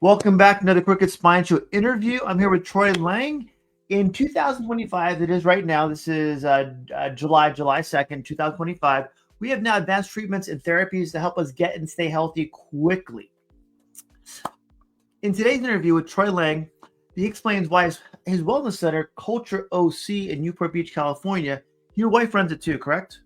Welcome back to another Crooked Spine Show interview. I'm here with Troy Lang. In 2025, it is right now, this is July 2nd, 2025. We have now advanced treatments and therapies to help us get and stay healthy quickly. In today's interview with Troy Lang, he explains why his wellness center, CultureOC in Newport Beach, California, your wife runs it too, correct?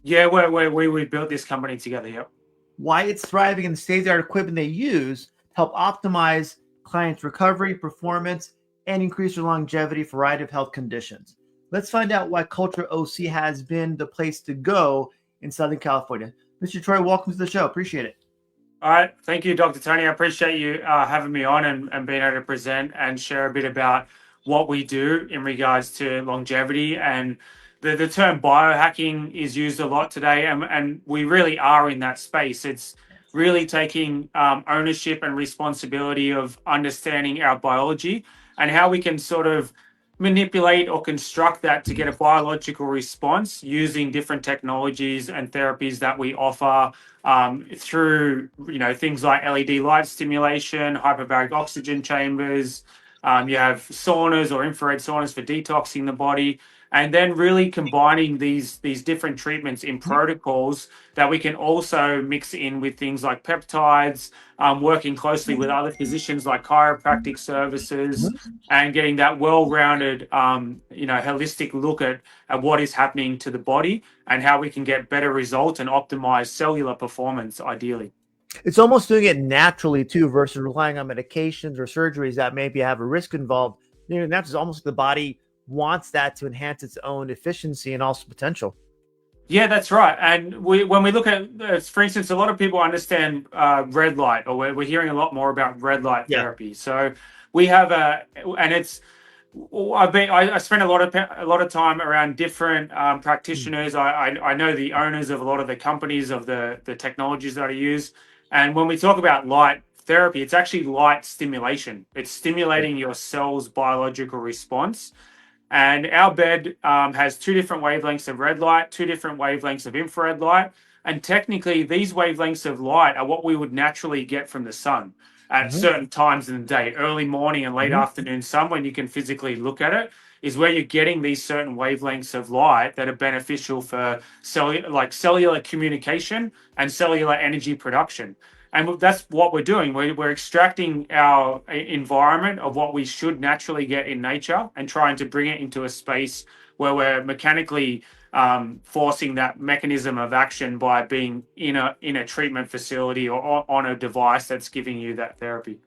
Yeah, we built this company together, yep. Why it's thriving and the state-of-the-art equipment they use to help optimize clients' recovery, performance, and increase their longevity for a variety of health conditions. Let's find out why CultureOC has been the place to go in Southern California. Mr. Troy, welcome to the show. Appreciate it. All right. Thank you, Dr. Tony. I appreciate you having me on and being able to present and share a bit about what we do in regards to longevity. And the term biohacking is used a lot today, and we really are in that space. It's really taking ownership and responsibility of understanding our biology and how we can sort of manipulate or construct that to get a biological response using different technologies and therapies that we offer through things like LED light stimulation, hyperbaric oxygen chambers. You have saunas or infrared saunas for detoxing the body, and then really combining these different treatments in protocols that we can also mix in with things like peptides, working closely with other physicians like chiropractic services, and getting that well-rounded, holistic look at what is happening to the body and how we can get better results and optimize cellular performance ideally. It's almost doing it naturally too, versus relying on medications or surgeries that maybe have a risk involved. That's almost the body wants that to enhance its own efficiency and also potential. Yeah, that's right. And when we look at, for instance, a lot of people understand red light, or we're hearing a lot more about red light therapy. So we have I spent a lot of time around different practitioners. I know the owners of a lot of the companies of the technologies that I use. And when we talk about light therapy, it's actually light stimulation. It's stimulating your cell's biological response. And our bed has two different wavelengths of red light, two different wavelengths of infrared light. And technically, these wavelengths of light are what we would naturally get from the sun at certain times in the day. Early morning and late afternoon sun, when you can physically look at it, is where you're getting these certain wavelengths of light that are beneficial for cellular communication and cellular energy production. And that's what we're doing. We're extracting our environment of what we should naturally get in nature and trying to bring it into a space where we're mechanically forcing that mechanism of action by being in a treatment facility or on a device that's giving you that therapy.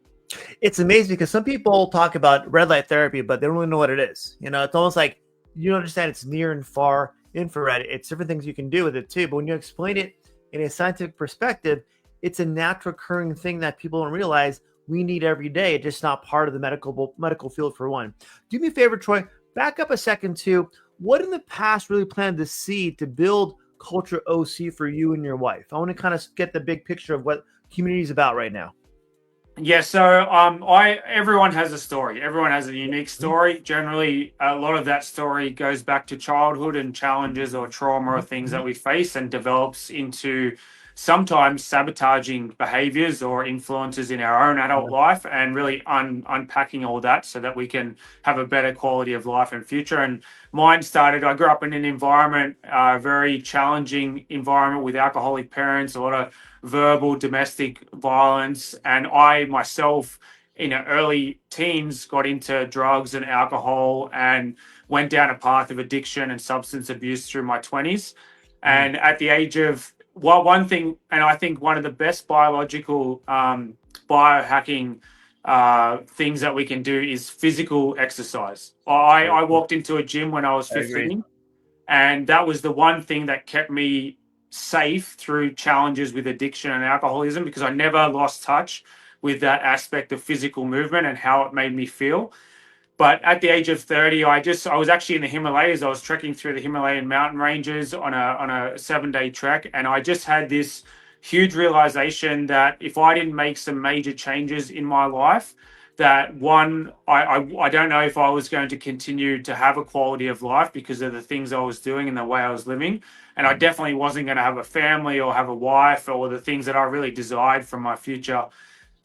It's amazing because some people talk about red light therapy, but they don't really know what it is. It's almost like you don't understand it's near and far infrared. It's different things you can do with it too. But when you explain it in a scientific perspective, it's a natural occurring thing that people don't realize we need every day. It's just not part of the medical field for one. Do me a favor, Troy, back up a second too. What in the past really planned to see to build CultureOC for you and your wife? I want to kind of get the big picture of what community is about right now. Yeah, so everyone has a story. Everyone has a unique story. Generally, a lot of that story goes back to childhood and challenges or trauma or things that we face and develops into sometimes sabotaging behaviors or influences in our own adult life, and really unpacking all that so that we can have a better quality of life in future. And mine started, I grew up in an environment, very challenging environment with alcoholic parents, a lot of verbal domestic violence. And I myself, in early teens, got into drugs and alcohol and went down a path of addiction and substance abuse through my 20s. And at the age of one thing, and I think one of the best biological biohacking things that we can do is physical exercise. I walked into a gym when I was 15, and that was the one thing that kept me safe through challenges with addiction and alcoholism, because I never lost touch with that aspect of physical movement and how it made me feel. But at the age of 30, I was actually in the Himalayas. I was trekking through the Himalayan mountain ranges on a 7-day trek. And I just had this huge realization that if I didn't make some major changes in my life, that one, I don't know if I was going to continue to have a quality of life because of the things I was doing and the way I was living. And I definitely wasn't going to have a family or have a wife or the things that I really desired from my future.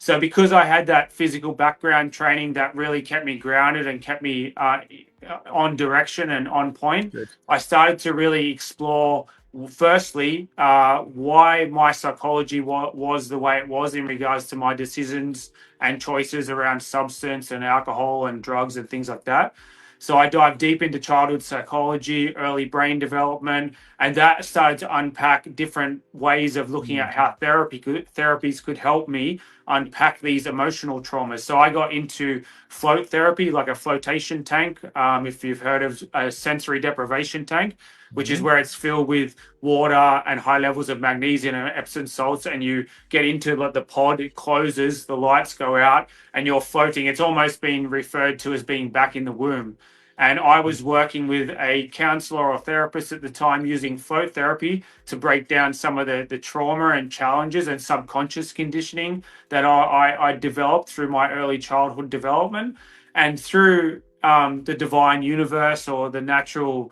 So because I had that physical background training that really kept me grounded and kept me on direction and on point, Good. I started to really explore, firstly, why my psychology was the way it was in regards to my decisions and choices around substance and alcohol and drugs and things like that. So I dived deep into childhood psychology, early brain development, and that started to unpack different ways of looking at how therapies could help me unpack these emotional traumas. So I got into float therapy, like a flotation tank. If you've heard of a sensory deprivation tank, which is Mhm. where it's filled with water and high levels of magnesium and Epsom salts, and you get into like the pod, it closes, the lights go out, and you're floating. It's almost been referred to as being back in the womb. And I was working with a counselor or therapist at the time using float therapy to break down some of the trauma and challenges and subconscious conditioning that I developed through my early childhood development. And through the divine universe or the natural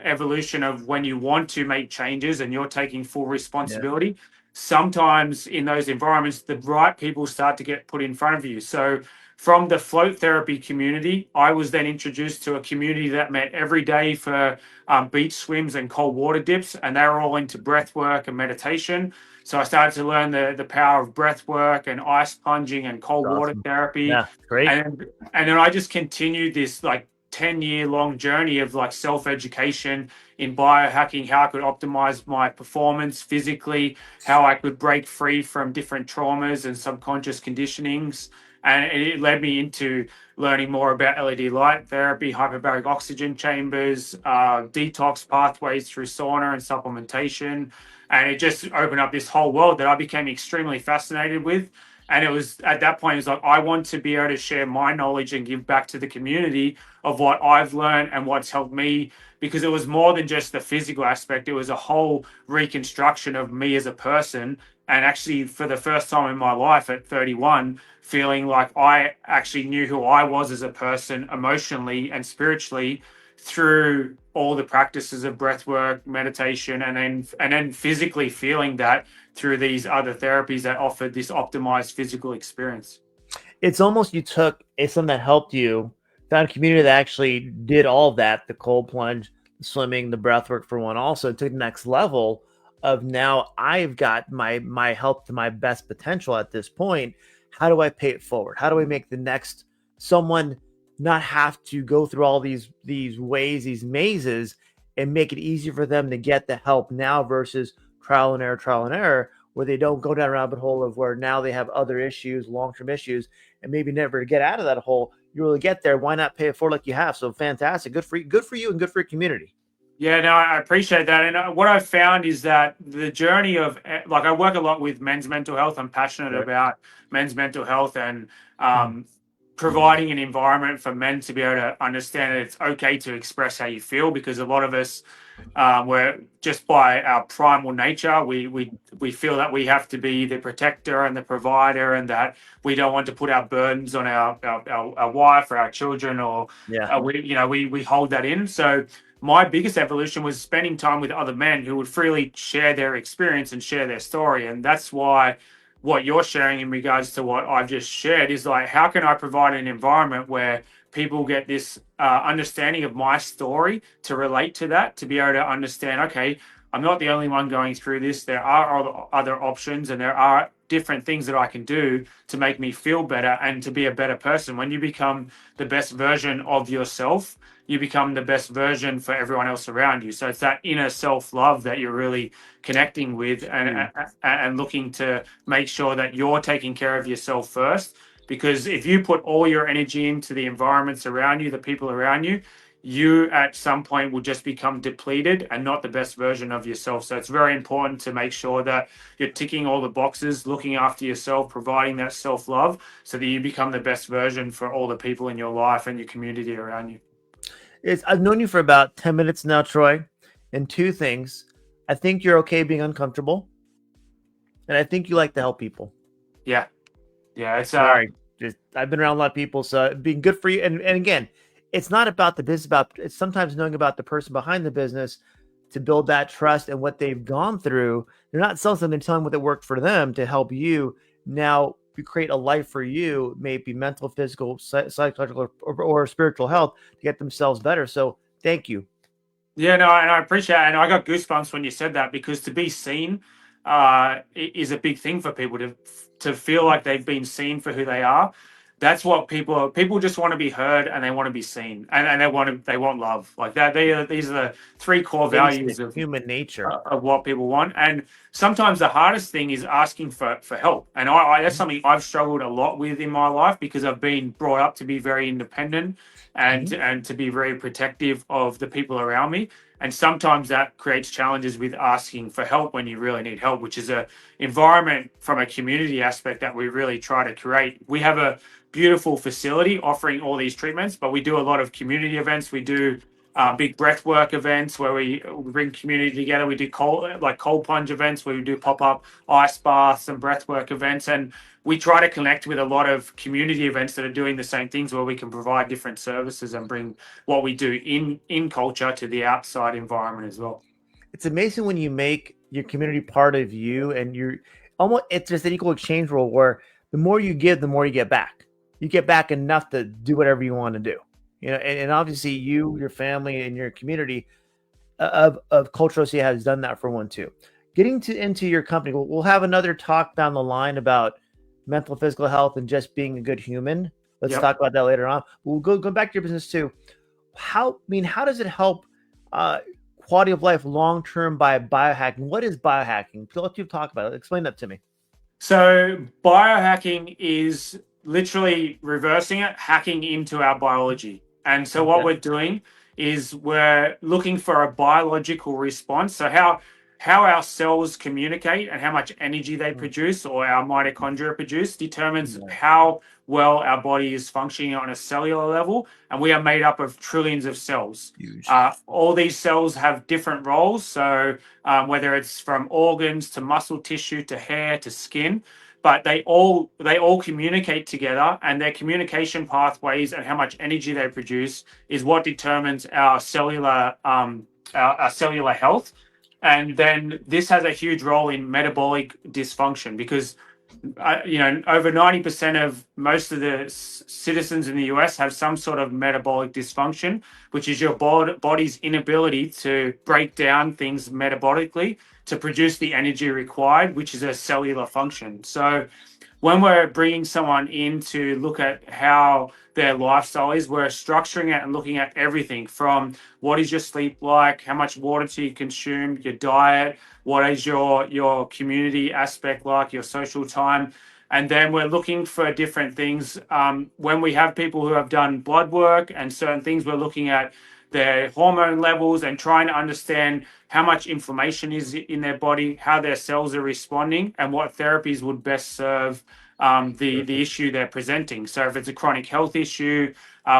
evolution of when you want to make changes and you're taking full Yeah. responsibility, sometimes in those environments, the right people start to get put in front of you. So from the float therapy community, I was then introduced to a community that met every day for beach swims and cold water dips, and they were all into breath work and meditation. So I started to learn the power of breath work and ice plunging and cold That's water awesome. therapy. Yeah. Great. And then I just continued this like 10-year long journey of like self-education in biohacking, how I could optimize my performance physically, how I could break free from different traumas and subconscious conditionings. And it led me into learning more about LED light therapy, hyperbaric oxygen chambers, detox pathways through sauna and supplementation. And it just opened up this whole world that I became extremely fascinated with. And it was at that point, it was like, I want to be able to share my knowledge and give back to the community of what I've learned and what's helped me, because it was more than just the physical aspect. It was a whole reconstruction of me as a person. And actually, for the first time in my life at 31, feeling like I actually knew who I was as a person emotionally and spiritually through all the practices of breath work, meditation, and then physically feeling that through these other therapies that offered this optimized physical experience. It's almost you took something that helped you, found a community that actually did all of that, the cold plunge, the swimming, the breath work for one, also took the next level of now I've got my health to my best potential at this point. How do I pay it forward? How do I make the next someone not have to go through all these ways, these mazes, and make it easier for them to get the help now versus trial and error, where they don't go down a rabbit hole of where now they have other issues, long-term issues, and maybe never get out of that hole. You really get there. Why not pay it forward like you have? So fantastic. Good for you and good for your community. Yeah, no, I appreciate that. And what I've found is that the journey of, like, I work a lot with men's mental health. I'm passionate Right. about men's mental health and providing an environment for men to be able to understand that it's okay to express how you feel, because a lot of us, we're just by our primal nature, we feel that we have to be the protector and the provider, and that we don't want to put our burdens on our wife or our children, or Yeah. we hold that in. So my biggest evolution was spending time with other men who would freely share their experience and share their story. And that's why what you're sharing in regards to what I've just shared is like, how can I provide an environment where people get this understanding of my story to relate to that, to be able to understand, okay, I'm not the only one going through this. There are other options, and there are different things that I can do to make me feel better and to be a better person. When you become the best version of yourself, you become the best version for everyone else around you. So it's that inner self-love that you're really connecting with, and looking to make sure that you're taking care of yourself first. Because if you put all your energy into the environments around you, the people around you, you at some point will just become depleted and not the best version of yourself. So it's very important to make sure that you're ticking all the boxes, looking after yourself, providing that self-love, so that you become the best version for all the people in your life and your community around you. I've known you for about 10 minutes now, Troy, and two things. I think you're okay being uncomfortable, and I think you like to help people. Yeah. Yeah. It's Sorry. Just I've been around a lot of people, so it'd be good for you. And again, it's not about the business, about it's sometimes knowing about the person behind the business to build that trust and what they've gone through. They're not selling something, they're telling what that worked for them to help you. Now you create a life for you, maybe mental, physical, psychological, or spiritual health to get themselves better. So thank you. Yeah, no, and I appreciate it. And I got goosebumps when you said that, because to be seen is a big thing for people to feel like they've been seen for who they are. That's what people just want to be heard, and they want to be seen, and they want love like that. These are the three core Basic values of human nature. what people want. And sometimes the hardest thing is asking for help. And that's something I've struggled a lot with in my life, because I've been brought up to be very independent and to be very protective of the people around me. And sometimes that creates challenges with asking for help when you really need help, which is a environment from a community aspect that we really try to create. We have a beautiful facility offering all these treatments, but we do a lot of community events. We do big breathwork events where we bring community together. We do cold plunge events where we do pop-up ice baths and breathwork events. And we try to connect with a lot of community events that are doing the same things, where we can provide different services and bring what we do in culture to the outside environment as well. It's amazing when you make your community part of you, and you're almost, it's just an equal exchange rule where the more you give, the more you get back. You get back enough to do whatever you want to do. And obviously you, your family, and your community of CultureOC has done that for one too. Getting into your company, we'll have another talk down the line about mental, physical health, and just being a good human. Let's talk about that later on. We'll go back to your business too. How does it help quality of life long term by biohacking? What is biohacking? Let you talk about it. Explain that to me. So biohacking is literally reversing it, hacking into our biology. And so what we're doing is we're looking for a biological response. So how our cells communicate and how much energy they produce, or our mitochondria produce, determines how well our body is functioning on a cellular level. And we are made up of trillions of cells. All these cells have different roles. So whether it's from organs to muscle tissue to hair to skin, but they all communicate together, and their communication pathways and how much energy they produce is what determines our cellular health. And then this has a huge role in metabolic dysfunction, because over 90% of most of the citizens in the US have some sort of metabolic dysfunction, which is your body's inability to break down things metabolically to produce the energy required, which is a cellular function. So when we're bringing someone in to look at how their lifestyle is, we're structuring it and looking at everything from what is your sleep like, how much water do you consume, your diet, what is your community aspect like, your social time. And then we're looking for different things. When we have people who have done blood work and certain things, we're looking at their hormone levels and trying to understand how much inflammation is in their body, how their cells are responding, and what therapies would best serve the issue they're presenting. So if it's a chronic health issue,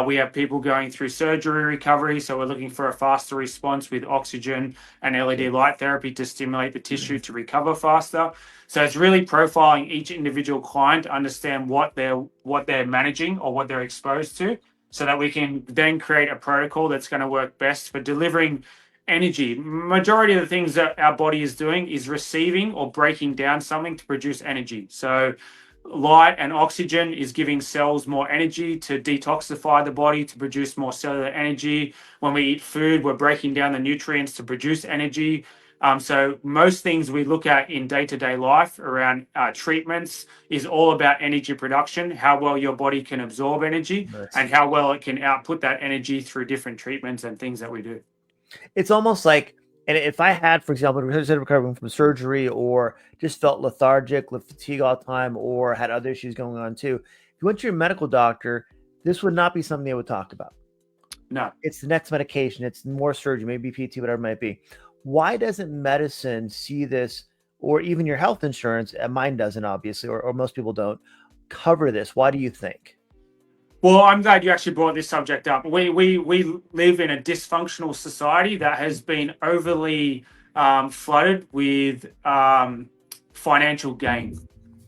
we have people going through surgery recovery. So we're looking for a faster response with oxygen and LED light therapy to stimulate the tissue to recover faster. So it's really profiling each individual client to understand what they're managing or what they're exposed to, so that we can then create a protocol that's going to work best for delivering energy. Majority of the things that our body is doing is receiving or breaking down something to produce energy. So light and oxygen is giving cells more energy to detoxify the body, to produce more cellular energy. When we eat food, we're breaking down the nutrients to produce energy. So most things we look at in day-to-day life around treatments is all about energy production, how well your body can absorb energy, and how well it can output that energy through different treatments and things that we do. It's almost like, and if I had, for example, recovering from surgery, or just felt lethargic, with fatigue all the time, or had other issues going on too, if you went to your medical doctor, this would not be something they would talk about. No. It's the next medication. It's more surgery, maybe PT, whatever it might be. Why doesn't medicine see this, or even your health insurance, and mine doesn't obviously, or most people don't, cover this? Why do you think? Well, I'm glad you actually brought this subject up. We live in a dysfunctional society that has been overly flooded with financial gain,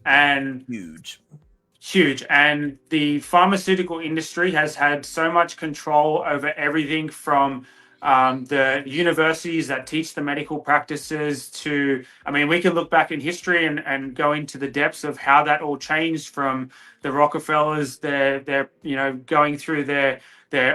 and huge. And the pharmaceutical industry has had so much control over everything from the universities that teach the medical practices to, I mean, we can look back in history and go into the depths of how that all changed from the Rockefellers, they're going through their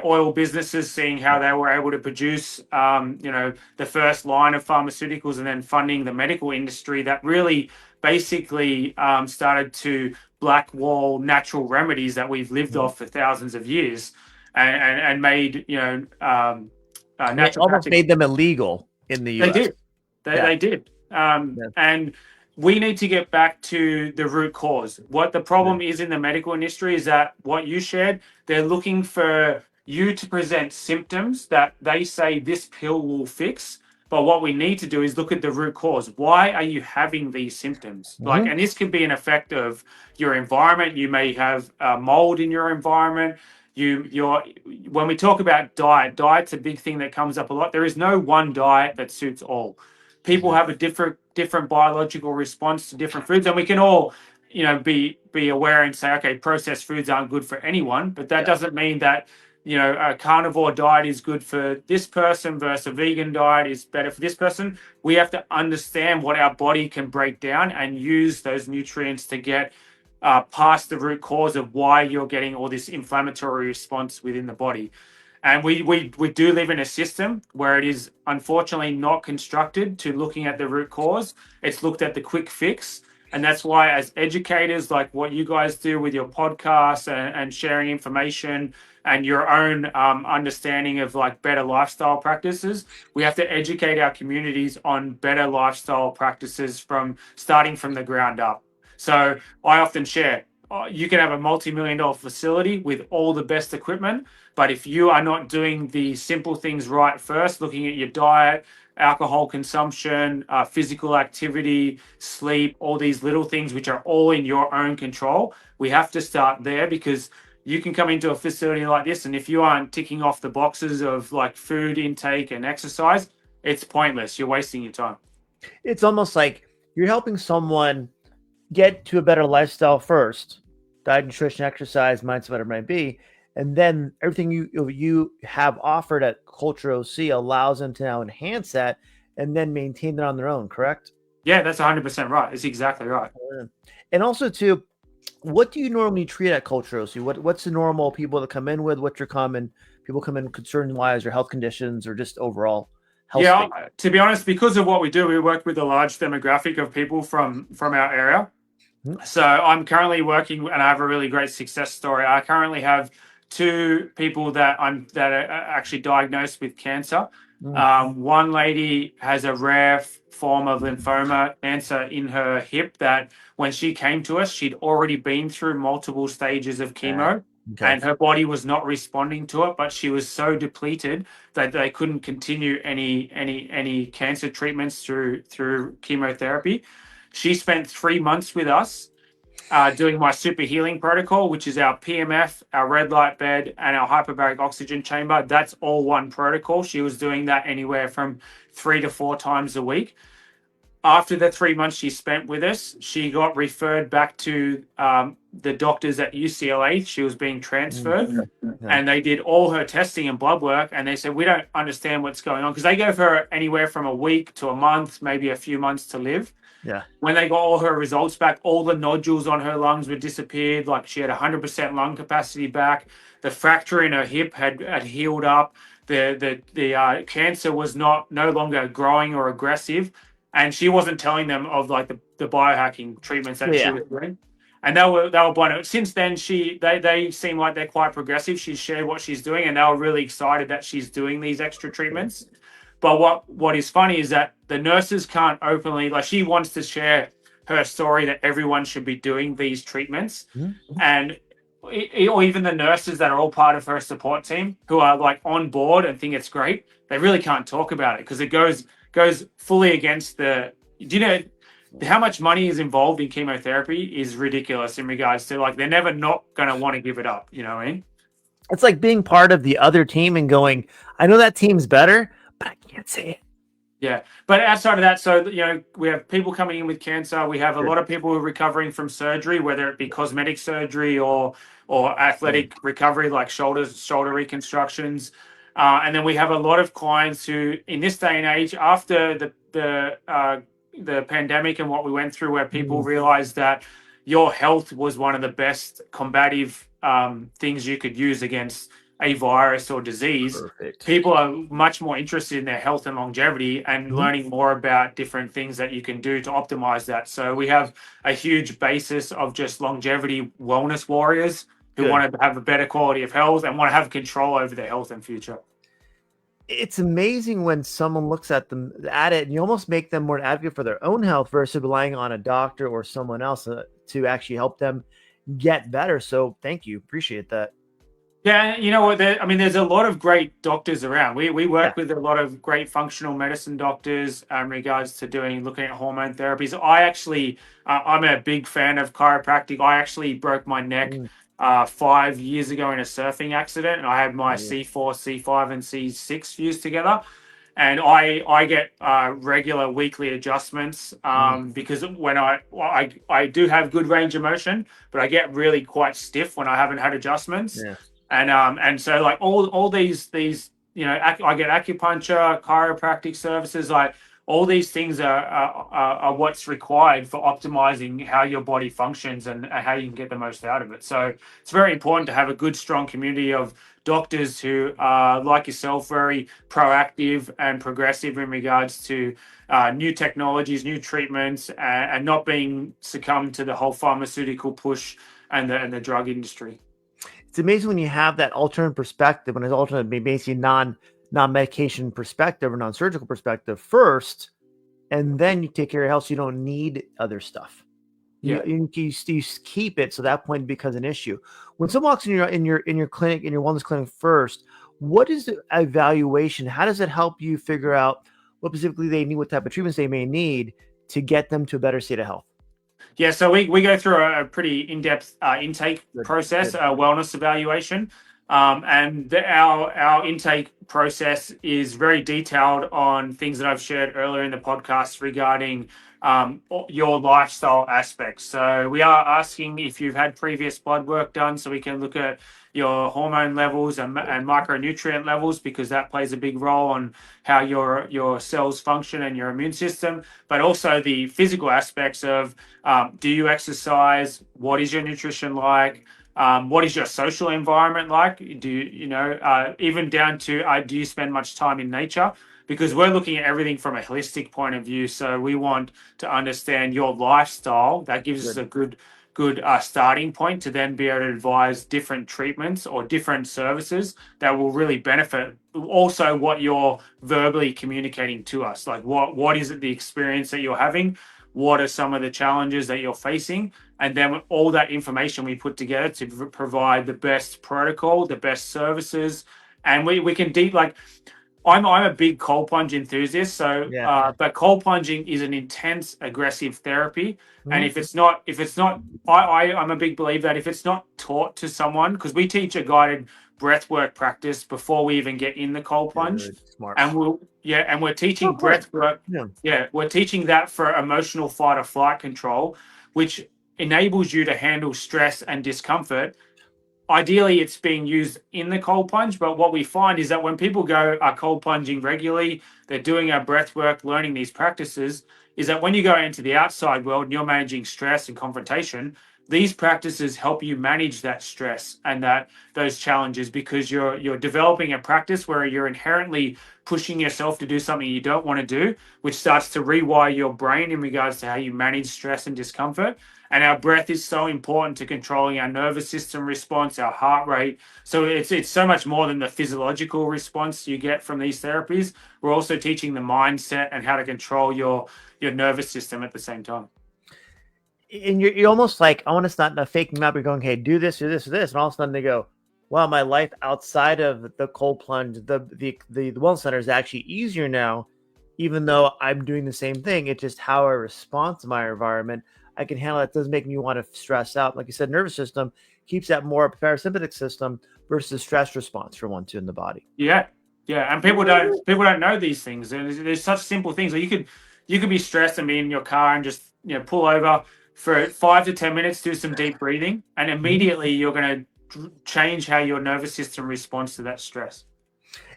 oil businesses, seeing how they were able to produce, the first line of pharmaceuticals, and then funding the medical industry that really basically started to blackwall natural remedies that we've lived off for thousands of years, and made They almost naturopathic. made them illegal in the They U.S. did. They, Yeah. they did. Yeah. And we need to get back to the root cause. What the problem is in the medical industry is that what you shared, they're looking for you to present symptoms that they say this pill will fix. But what we need to do is look at the root cause. Why are you having these symptoms? Like, Mhm. and this could be an effect of your environment. You may have mold in your environment. When we talk about diet's a big thing that comes up a lot. There is no one diet that suits all. People have a different biological response to different foods, and we can all be aware and say, okay, processed foods aren't good for anyone, but that doesn't mean that a carnivore diet is good for this person versus a vegan diet is better for this person. We have to understand what our body can break down and use those nutrients to get past the root cause of why you're getting all this inflammatory response within the body. And we do live in a system where it is unfortunately not constructed to looking at the root cause. It's looked at the quick fix. And that's why, as educators, like what you guys do with your podcasts and sharing information and your own understanding of like better lifestyle practices, we have to educate our communities on better lifestyle practices from starting from the ground up. So I often share, you can have a multi-million-dollar facility with all the best equipment, but if you are not doing the simple things right first, looking at your diet, alcohol consumption, physical activity, sleep, all these little things which are all in your own control, we have to start there, because you can come into a facility like this, and if you aren't ticking off the boxes of like food intake and exercise, it's pointless. You're wasting your time. It's almost like you're helping someone get to a better lifestyle first, diet, nutrition, exercise, mindset, whatever it might be, and then everything you have offered at CultureOC allows them to now enhance that and then maintain it on their own. Correct? Yeah, that's 100% right. It's exactly right. And also, too, what do you normally treat at CultureOC? What's the normal people that come in with? What's your common people come in concern wise, or health conditions, or just overall health? Yeah, state? to be honest, because of what we do, we work with a large demographic of people from our area. So I'm currently working, and I have a really great success story. I currently have two people that are actually diagnosed with cancer. One lady has a rare form of lymphoma cancer in her hip that when she came to us, she'd already been through multiple stages of chemo. Okay. And her body was not responding to it, but she was so depleted that they couldn't continue any cancer treatments through chemotherapy. She spent 3 months with us doing my super healing protocol, which is our PEMF, our red light bed, and our hyperbaric oxygen chamber. That's all one protocol. She was doing that anywhere from 3 to 4 times a week. After the 3 months she spent with us, she got referred back to the doctors at UCLA. She was being transferred, and they did all her testing and blood work. And they said, we don't understand what's going on, because they gave her anywhere from a week to a month, maybe a few months to live. Yeah. When they got all her results back, all the nodules on her lungs were disappeared. Like, she had 100% lung capacity back. The fracture in her hip had healed up. The cancer was no longer growing or aggressive. And she wasn't telling them of like the biohacking treatments that she was doing. And they were blown away. Since then, they seem like they're quite progressive. She's shared what she's doing, and they were really excited that she's doing these extra treatments. But what is funny is that the nurses can't openly, like, she wants to share her story that everyone should be doing these treatments. And or even the nurses that are all part of her support team who are like on board and think it's great, they really can't talk about it, because it goes fully against do you know how much money is involved in chemotherapy is ridiculous in regards to, like, they're never not going to want to give it up. You know what I mean? It's like being part of the other team and going, I know that team's better, but I can't say it. Yeah. But outside of that, so, we have people coming in with cancer. We have a lot of people who are recovering from surgery, whether it be cosmetic surgery or athletic recovery, like shoulder reconstructions. And then we have a lot of clients who, in this day and age, after the pandemic and what we went through, where people realized that your health was one of the best combative things you could use against a virus or disease. Perfect. People are much more interested in their health and longevity and learning more about different things that you can do to optimize that. So we have a huge basis of just longevity wellness warriors who Good. want to have a better quality of health and want to have control over their health and future. It's amazing when someone looks at them at it and you almost make them more an advocate for their own health versus relying on a doctor or someone else to actually help them get better. So thank you. Appreciate that. Yeah, you know what? There's a lot of great doctors around. We Yeah. work with a lot of great functional medicine doctors in regards to looking at hormone therapies. I'm a big fan of chiropractic. I actually broke my neck 5 years ago in a surfing accident, and I had my Yeah. C4, C5, and C6 fused together. And I get regular weekly adjustments because when I do have good range of motion, but I get really quite stiff when I haven't had adjustments. Yeah. And so like all these I get acupuncture, chiropractic services, like all these things are what's required for optimizing how your body functions and how you can get the most out of it. So it's very important to have a good, strong community of doctors who are, like yourself, very proactive and progressive in regards to new technologies, new treatments, and not being succumbed to the whole pharmaceutical push and the drug industry. It's amazing when you have that alternate perspective, when it's alternate, basically non-medication perspective or non-surgical perspective first, and then you take care of your health so you don't need other stuff. Yeah. You keep it so that point it becomes an issue. When someone walks in your clinic, in your wellness clinic first, what is the evaluation? How does it help you figure out what specifically they need, what type of treatments they may need to get them to a better state of health? Yeah, so we go through a pretty in-depth intake process, Good. a wellness evaluation, our intake process is very detailed on things that I've shared earlier in the podcast regarding your lifestyle aspects. So we are asking if you've had previous blood work done, so we can look at your hormone levels and micronutrient levels, because that plays a big role on how your cells function and your immune system, but also the physical aspects of do you exercise? What is your nutrition like? What is your social environment like? Do even down to do you spend much time in nature? Because we're looking at everything from a holistic point of view. So we want to understand your lifestyle. That gives us a good starting point to then be able to advise different treatments or different services that will really benefit. Also, what you're verbally communicating to us, like what is it, the experience that you're having? What are some of the challenges that you're facing? And then all that information we put together to provide the best protocol, the best services. And we can I'm a big cold plunge enthusiast. So, but cold plunging is an intense, aggressive therapy. And if it's not, I'm a big believer that if it's not taught to someone, because we teach a guided breathwork practice before we even get in the cold plunge, Smart. and we're teaching breathwork. We're teaching that for emotional fight or flight control, which enables you to handle stress and discomfort. Ideally, it's being used in the cold plunge, but what we find is that when people are cold plunging regularly, they're doing our breath work, learning these practices, is that when you go into the outside world and you're managing stress and confrontation, these practices help you manage that stress and those challenges, because you're developing a practice where you're inherently pushing yourself to do something you don't want to do, which starts to rewire your brain in regards to how you manage stress and discomfort. And our breath is so important to controlling our nervous system response, our heart rate. So it's so much more than the physiological response you get from these therapies. We're also teaching the mindset and how to control your nervous system at the same time. And you're almost like, I want to start faking them up. You're going, hey, do this or this or this. And all of a sudden they go, wow, my life outside of the cold plunge, the wellness center is actually easier now, even though I'm doing the same thing. It's just how I respond to my environment. I can handle it. It doesn't make me want to stress out. Like you said, nervous system keeps that more parasympathetic system versus stress response for one, two in the body. Yeah. And people don't know these things. There's such simple things. Like you could be stressed and be in your car and just pull over for 5 to 10 minutes, do some deep breathing, and immediately you're going to change how your nervous system responds to that stress.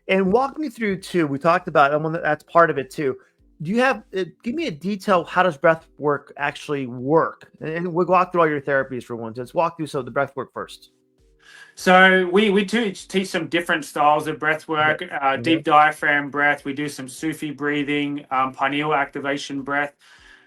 And walk me through too. We talked about that's part of it too. Do you have give me a detail? How does breath work actually work? And we'll walk through all your therapies for one. So let's walk through some of the breath work first. So we do teach some different styles of breath work, Okay. deep diaphragm breath. We do some Sufi breathing, pineal activation breath.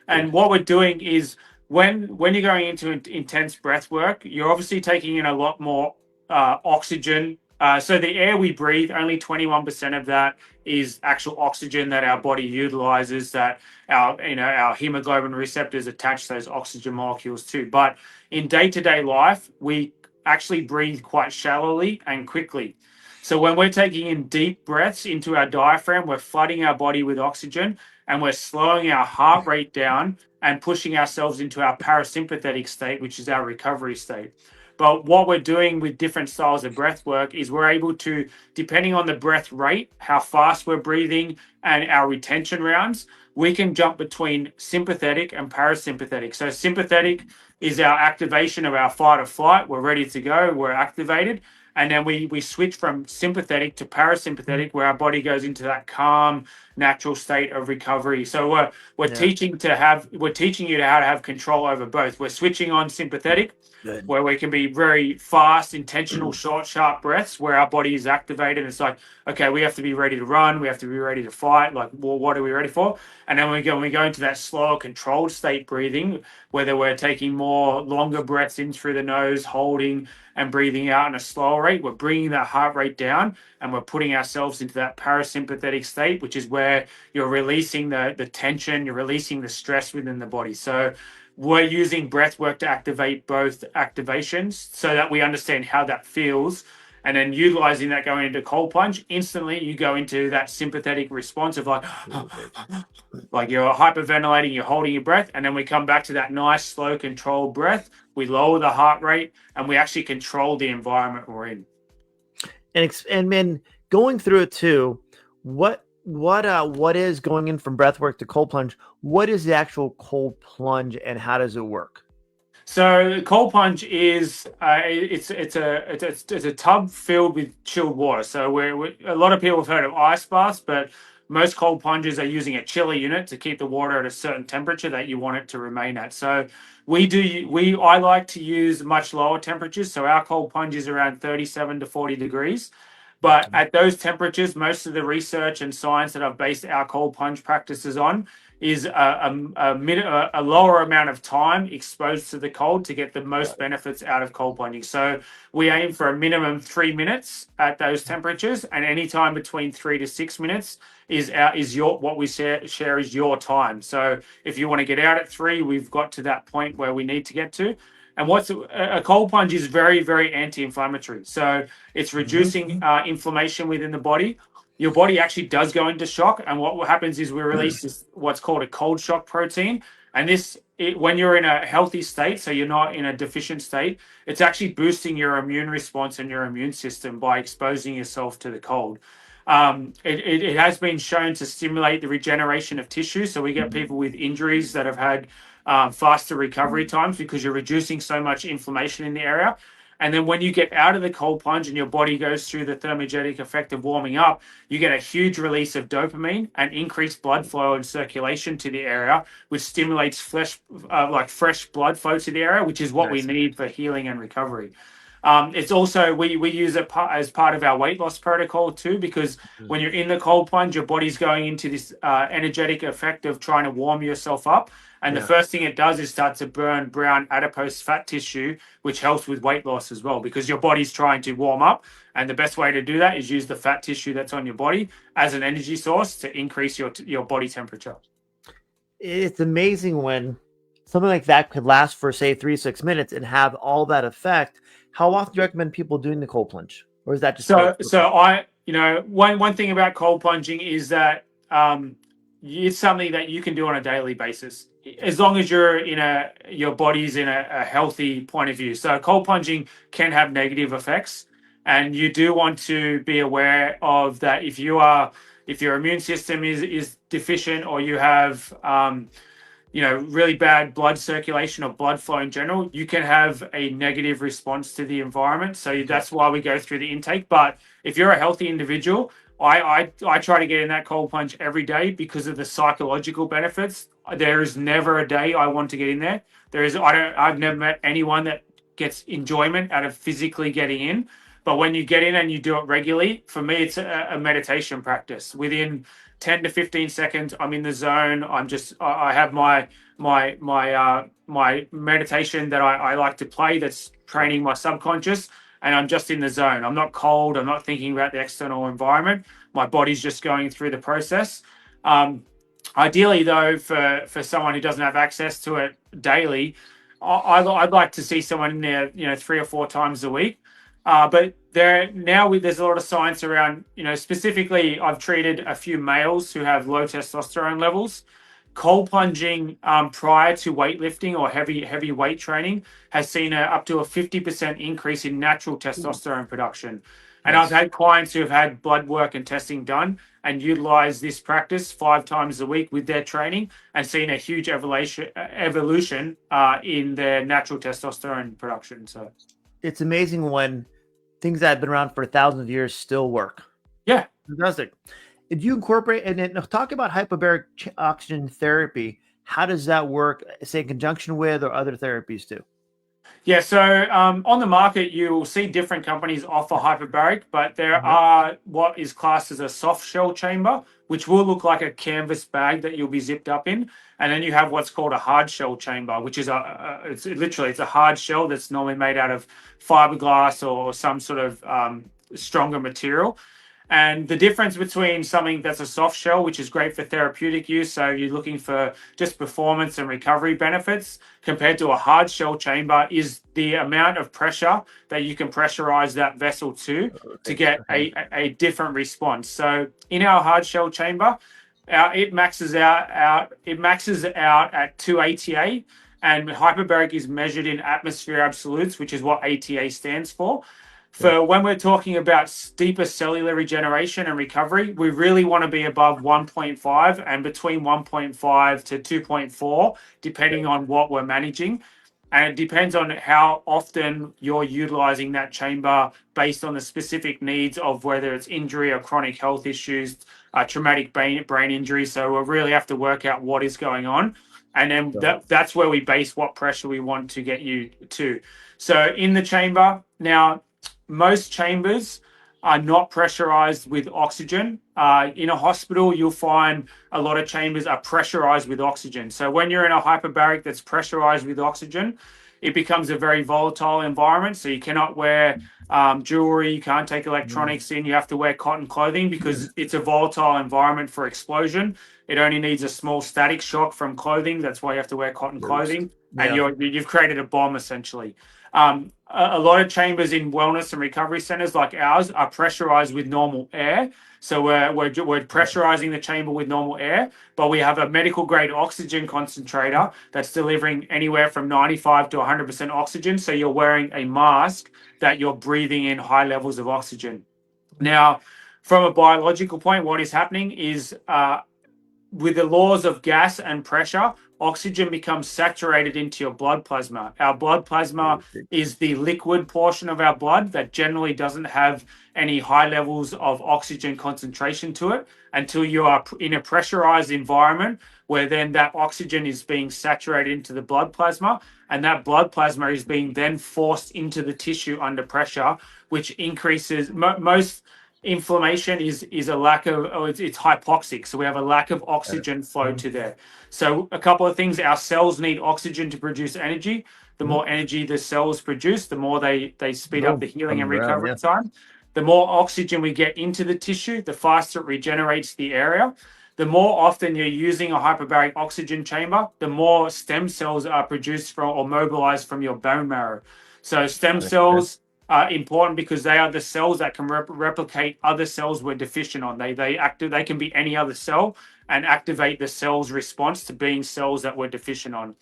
And what we're doing is when you're going into intense breath work, you're obviously taking in a lot more oxygen. So the air we breathe, only 21% of that is actual oxygen that our body utilizes, that our hemoglobin receptors attach those oxygen molecules to. But in day-to-day life, we actually breathe quite shallowly and quickly. So when we're taking in deep breaths into our diaphragm, we're flooding our body with oxygen, and we're slowing our heart rate down and pushing ourselves into our parasympathetic state, which is our recovery state. But what we're doing with different styles of breath work is we're able to, depending on the breath rate, how fast we're breathing, and our retention rounds, we can jump between sympathetic and parasympathetic. So sympathetic is our activation of our fight or flight. We're ready to go. We're activated. And then we switch from sympathetic to parasympathetic, where our body goes into that calm, natural state of recovery. So we're Yeah. teaching you how to have control over both. We're switching on sympathetic, Good. where we can be very fast, intentional, short, sharp breaths, where our body is activated. It's like, okay, we have to be ready to run, we have to be ready to fight. Like, well, what are we ready for? And then when we go into that slower, controlled state breathing, whether we're taking more longer breaths in through the nose, holding and breathing out in a slower rate, we're bringing that heart rate down, and we're putting ourselves into that parasympathetic state, which is where you're releasing the tension, you're releasing the stress within the body. So we're using breath work to activate both activations so that we understand how that feels. And then utilizing that going into cold plunge, instantly you go into that sympathetic response of like you're hyperventilating, you're holding your breath, and then we come back to that nice, slow, controlled breath. We lower the heart rate, and we actually control the environment we're in. And then going through it too, what is going in from breath work to cold plunge? What is the actual cold plunge, and how does it work? So cold plunge is it's a tub filled with chilled water. So we're a lot of people have heard of ice baths, but most cold plunges are using a chiller unit to keep the water at a certain temperature that you want it to remain at. So I like to use much lower temperatures. So our cold plunge is around 37 to 40 degrees. But at those temperatures, most of the research and science that I've based our cold plunge practices on is a lower amount of time exposed to the cold to get the most benefits out of cold plunging. So we aim for a minimum 3 minutes at those temperatures, and any time between 3 to 6 minutes is what we share is your time. So if you want to get out at 3, we've got to that point where we need to get to. And what's a cold plunge is very, very anti-inflammatory. So it's reducing inflammation within the body. Your body actually does go into shock, and what happens is we release this what's called a cold shock protein. And when you're in a healthy state, so you're not in a deficient state, it's actually boosting your immune response and your immune system by exposing yourself to the cold. It has been shown to stimulate the regeneration of tissue. So we get people with injuries that have had faster recovery times because you're reducing so much inflammation in the area. And then when you get out of the cold plunge and your body goes through the thermogenic effect of warming up, you get a huge release of dopamine and increased blood flow and circulation to the area, which stimulates fresh blood flow to the area, which is what we need for healing and recovery. It's also, we use it as part of our weight loss protocol too, because when you're in the cold plunge, your body's going into this energetic effect of trying to warm yourself up. And the first thing it does is start to burn brown adipose fat tissue, which helps with weight loss as well, because your body's trying to warm up. And the best way to do that is use the fat tissue that's on your body as an energy source to increase your body temperature. It's amazing when something like that could last for, say, 3 to 6 minutes and have all that effect. How often do you recommend people doing the cold plunge? Or is that just one thing about cold plunging is that it's something that you can do on a daily basis, as long as your body's in a healthy point of view. So cold plunging can have negative effects, and you do want to be aware of that. If your immune system is deficient, or you have really bad blood circulation or blood flow in general, you can have a negative response to the environment. So that's why we go through the intake. But if you're a healthy individual, I try to get in that cold plunge every day because of the psychological benefits. There is never a day I want to get in there. I've never met anyone that gets enjoyment out of physically getting in. But when you get in and you do it regularly, for me, it's a meditation practice. Within 10 to 15 seconds, I'm in the zone. I have my meditation that I like to play that's training my subconscious, and I'm just in the zone. I'm not cold. I'm not thinking about the external environment. My body's just going through the process. Ideally, though, for someone who doesn't have access to it daily, I'd like to see someone in there, 3 or 4 times a week. But there's a lot of science around, specifically I've treated a few males who have low testosterone levels. Cold plunging prior to weightlifting or heavy weight training has seen up to a 50% increase in natural testosterone production. And Nice. I've had clients who have had blood work and testing done and utilize this practice 5 times a week with their training and seen a huge evolution in their natural testosterone production. So It's amazing when things that have been around for thousands of years still work. yeah. Fantastic. Did you incorporate and then talk about hyperbaric oxygen therapy? How does that work, say, in conjunction with or other therapies too? Yeah, so on the market, you'll see different companies offer hyperbaric, but there are what is classed as a soft shell chamber, which will look like a canvas bag that you'll be zipped up in. And then you have what's called a hard shell chamber, which is it's a hard shell that's normally made out of fiberglass or some sort of stronger material. And the difference between something that's a soft shell, which is great for therapeutic use, so you're looking for just performance and recovery benefits, compared to a hard shell chamber, is the amount of pressure that you can pressurize that vessel to get a different response. So in our hard shell chamber, it maxes out at 2 ATA, and hyperbaric is measured in atmosphere absolutes, which is what ATA stands for. For when we're talking about deeper cellular regeneration and recovery, we really want to be above 1.5 and between 1.5 to 2.4, depending on what we're managing. And it depends on how often you're utilizing that chamber based on the specific needs of whether it's injury or chronic health issues, traumatic brain injury. So we really have to work out what is going on. And then that's where we base what pressure we want to get you to. So in the chamber, now, most chambers are not pressurized with oxygen. In a hospital, you'll find a lot of chambers are pressurized with oxygen. So when you're in a hyperbaric that's pressurized with oxygen, it becomes a very volatile environment. So you cannot wear jewelry, you can't take electronics in, you have to wear cotton clothing because it's a volatile environment for explosion. It only needs a small static shock from clothing. That's why you have to wear cotton clothing. And you've created a bomb, essentially. A lot of chambers in wellness and recovery centers like ours are pressurized with normal air. So we're pressurizing the chamber with normal air, but we have a medical grade oxygen concentrator that's delivering anywhere from 95 to 100% oxygen. So you're wearing a mask that you're breathing in high levels of oxygen. Now, from a biological point, what is happening is with the laws of gas and pressure, oxygen becomes saturated into your blood plasma. Our blood plasma is the liquid portion of our blood that generally doesn't have any high levels of oxygen concentration to it until you are in a pressurized environment where then that oxygen is being saturated into the blood plasma, and that blood plasma is being then forced into the tissue under pressure, which increases most inflammation is a lack of it's hypoxic, so we have a lack of oxygen flow to there. So a couple of things: our cells need oxygen to produce energy. The more energy the cells produce, the more they speed up the healing and recovery time. The more oxygen we get into the tissue, the faster it regenerates the area. The more often you're using a hyperbaric oxygen chamber, the more stem cells are produced from or mobilized from your bone marrow. So stem cells are important because they are the cells that can replicate other cells we're deficient on. They can be any other cell and activate the cell's response to being cells that we're deficient on.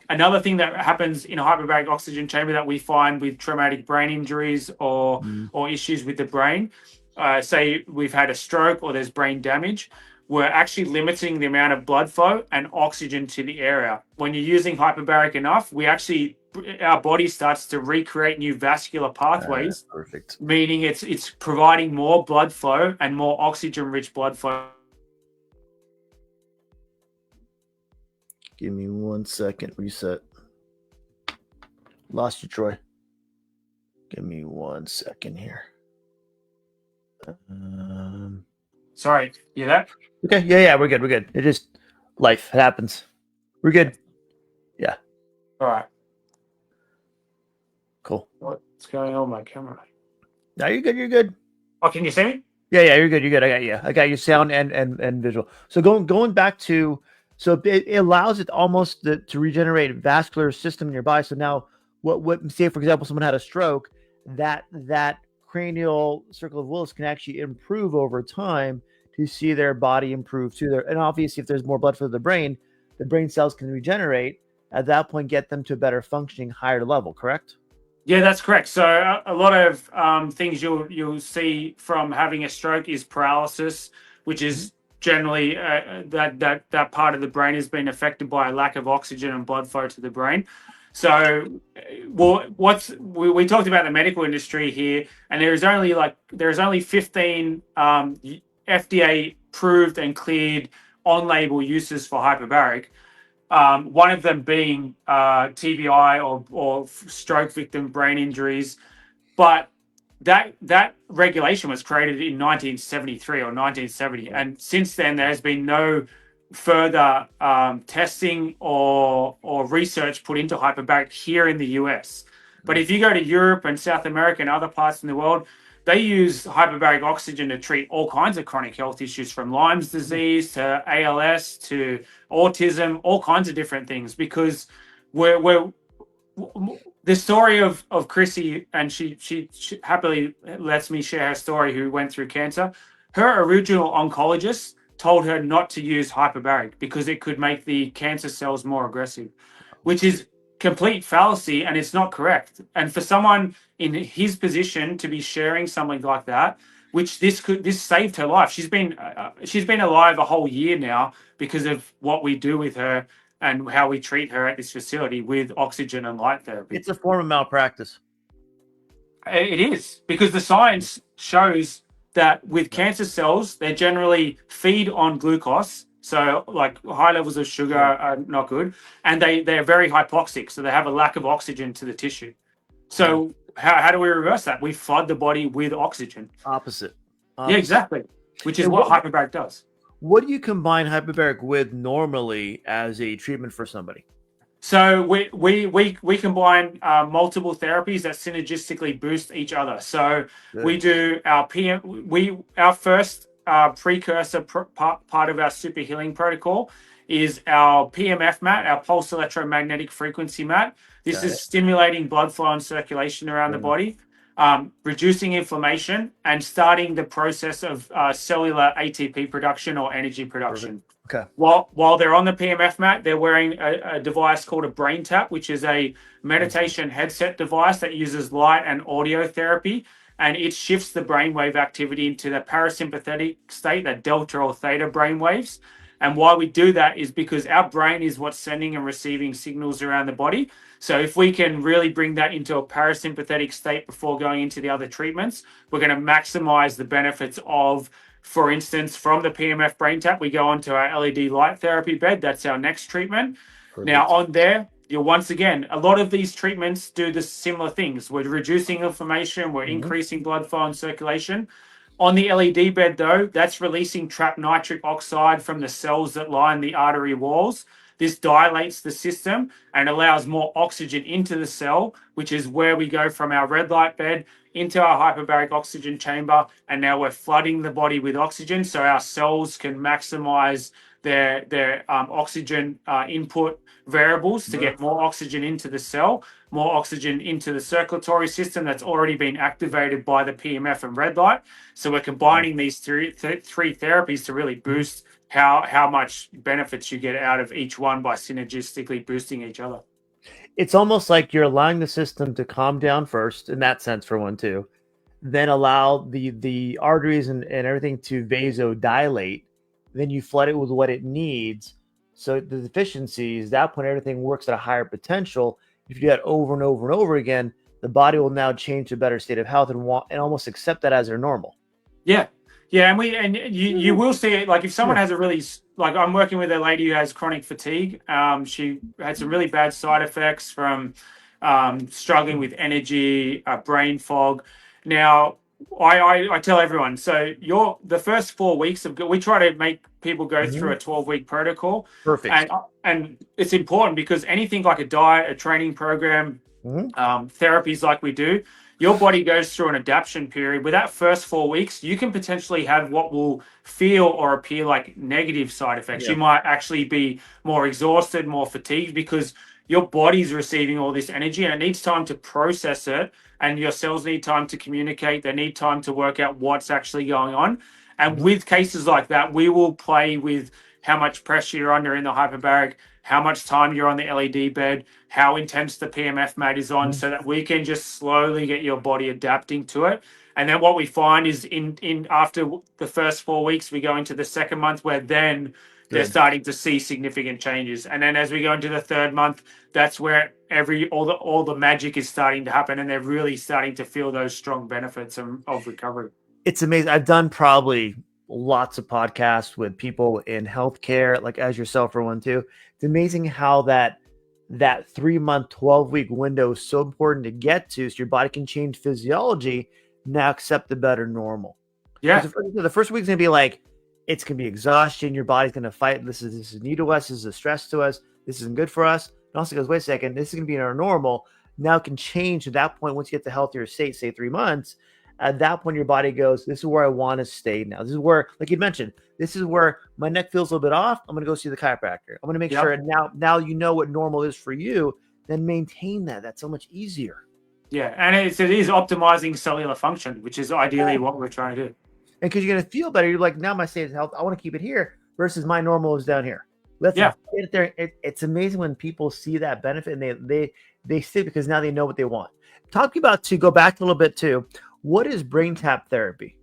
Another thing that happens in a hyperbaric oxygen chamber that we find with traumatic brain injuries or issues with the brain, say we've had a stroke or there's brain damage, we're actually limiting the amount of blood flow and oxygen to the area. When you're using hyperbaric enough, our body starts to recreate new vascular pathways, Perfect. meaning it's providing more blood flow and more oxygen-rich blood flow. Give me 1 second. Reset. Lost you, Troy. Give me 1 second here. Sorry, you there? Okay, yeah, we're good. It just life happens. We're good. Yeah. All right. Cool. What's going on with my camera? No, you're good. Oh, can you see me? Yeah, you're good. I got your sound and visual. So going back to, so it allows it almost to regenerate vascular system in your body. So now, what say for example, someone had a stroke, that cranial circle of Willis can actually improve over time to see their body improve too. And obviously, if there's more blood flow to the brain cells can regenerate. At that point, get them to a better functioning, higher level. Correct? Yeah, that's correct. So a lot of things you'll see from having a stroke is paralysis, which is generally that part of the brain has been affected by a lack of oxygen and blood flow to the brain. So, we talked about the medical industry here, and there's only 15 FDA approved and cleared on-label uses for hyperbaric. One of them being TBI or stroke victim brain injuries, but that regulation was created in 1973 or 1970, and since then there has been no further testing or research put into hyperbaric here in the US. But if you go to Europe and South America and other parts in the world, they use hyperbaric oxygen to treat all kinds of chronic health issues, from Lyme's disease to ALS to autism, all kinds of different things, because we're the story of Chrissy, and she happily lets me share her story, who went through cancer. Her original oncologist told her not to use hyperbaric because it could make the cancer cells more aggressive, which is complete fallacy, and it's not correct. And for someone in his position to be sharing something like that, which this saved her life. She's been alive a whole year now because of what we do with her and how we treat her at this facility with oxygen and light therapy. It's a form of malpractice. It is, because the science shows that with cancer cells, they generally feed on glucose. So like high levels of sugar are not good. And they're very hypoxic. So they have a lack of oxygen to the tissue. So how do we reverse that? We flood the body with oxygen. Opposite. Yeah, exactly. Which is what hyperbaric does. What do you combine hyperbaric with normally as a treatment for somebody? So we combine multiple therapies that synergistically boost each other. So we do our our first precursor part of our super healing protocol is our PEMF mat, our pulse electromagnetic frequency mat. This is stimulating blood flow and circulation around the body, reducing inflammation, and starting the process of cellular ATP production or energy production. Okay. While they're on the PEMF mat, they're wearing a device called a brain tap, which is a meditation headset device that uses light and audio therapy, and it shifts the brainwave activity into the parasympathetic state, that delta or theta brainwaves. And why we do that is because our brain is what's sending and receiving signals around the body. So if we can really bring that into a parasympathetic state before going into the other treatments, we're going to maximize the benefits of, for instance, from the PEMF brain tap, we go onto our LED light therapy bed. That's our next treatment. Perfect. Now on there, once again, a lot of these treatments do the similar things. We're reducing inflammation, we're increasing blood flow and circulation. On the LED bed, though, that's releasing trapped nitric oxide from the cells that line the artery walls. This dilates the system and allows more oxygen into the cell, which is where we go from our red light bed into our hyperbaric oxygen chamber. And now we're flooding the body with oxygen so our cells can maximize their oxygen input variables to get more oxygen into the cell, more oxygen into the circulatory system that's already been activated by the PEMF and red light. So we're combining these three therapies to really boost how much benefits you get out of each one by synergistically boosting each other. It's almost like you're allowing the system to calm down first, in that sense, for one, too. Then allow the arteries and everything to vasodilate then you flood it with what it needs. So the deficiencies, that point, everything works at a higher potential. If you do that over and over and over again, the body will now change to a better state of health and almost accept that as their normal. Yeah. Yeah, and you will see it. Like if someone has a really, like I'm working with a lady who has chronic fatigue. She had some really bad side effects from struggling with energy, brain fog. Now, I tell everyone, so the first 4 weeks we try to make people go through a 12-week protocol. Perfect. And it's important because anything like a diet, a training program, therapies like we do, your body goes through an adaptation period. With that first 4 weeks, you can potentially have what will feel or appear like negative side effects. You might actually be more exhausted, more fatigued, because your body's receiving all this energy and it needs time to process it. And your cells need time to communicate. They need time to work out what's actually going on. And with cases like that, we will play with how much pressure you're under in the hyperbaric, how much time you're on the LED bed, how intense the PEMF mat is on, so that we can just slowly get your body adapting to it. And then what we find is in after the first 4 weeks, we go into the second month where then they're starting to see significant changes. And then as we go into the third month, that's where all the magic is starting to happen, and they're really starting to feel those strong benefits of recovery. It's amazing. I've done probably lots of podcasts with people in healthcare, like as yourself for one too. It's amazing how that 3-month, 12-week window is so important to get to, so your body can change physiology, now accept the better normal. Yeah. The first week's gonna be like, it's gonna be exhaustion. Your body's gonna fight. This is new to us. This is a stress to us. This isn't good for us. And also goes, wait a second, this is gonna be in our normal. Now it can change at that point once you get the healthier state, say 3 months. At that point, your body goes, this is where I want to stay now. This is where, like you mentioned, this is where my neck feels a little bit off. I'm going to go see the chiropractor. I'm going to make sure now you know what normal is for you, then maintain that. That's so much easier. Yeah, and it is optimizing cellular function, which is ideally what we're trying to do. And because you're going to feel better, you're like, now my state of health, I want to keep it here versus my normal is down here. Let's get it there. It's amazing when people see that benefit and they stick because now they know what they want. Talking about, to go back a little bit too, what is brain tap therapy?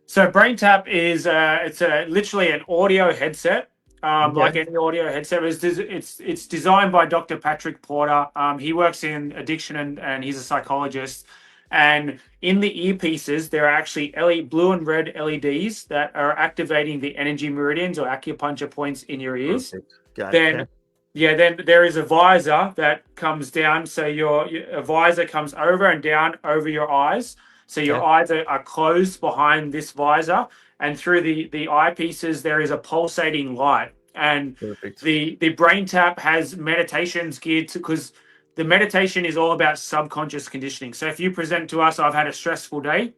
So brain tap is it's literally an audio headset, like any audio headset. It's designed by Dr. Patrick Porter. He works in addiction and he's a psychologist. And in the earpieces, there are actually blue and red LEDs that are activating the energy meridians or acupuncture points in your ears. Then there is a visor that comes down. So a visor comes over and down over your eyes. So your eyes are closed behind this visor, and through the eyepieces, there is a pulsating light. And the brain tap has meditations geared to, because the meditation is all about subconscious conditioning. So if you present to us, I've had a stressful day,